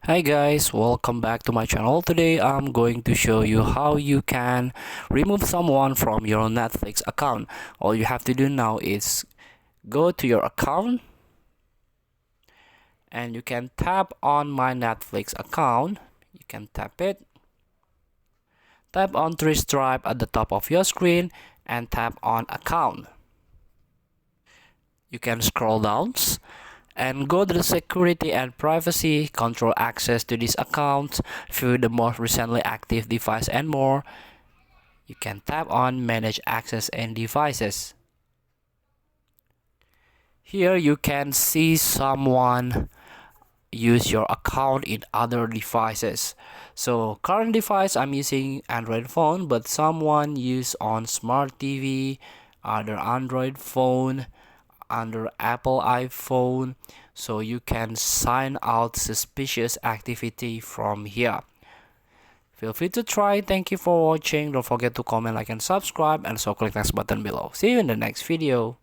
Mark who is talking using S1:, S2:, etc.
S1: Hi guys, welcome back to my channel. Today I'm going to show you how you can remove someone from your Netflix account. All you have to do now is go to your account and you can tap on my Netflix account. You can tap it. Tap on three stripe at the top of your screen and tap on account. You can scroll down and go to the security and privacy, control access to this account, view the most recently active device and more. You can tap on manage access and devices. Here you can see someone use your account in other devices. So current device I'm using Android phone, but someone use on smart TV, other Android phone, under Apple iPhone, so you can sign out suspicious activity from here. Feel free to try. Thank you for watching. Don't forget to comment, like, and subscribe, and also click next button below. See you in the next video.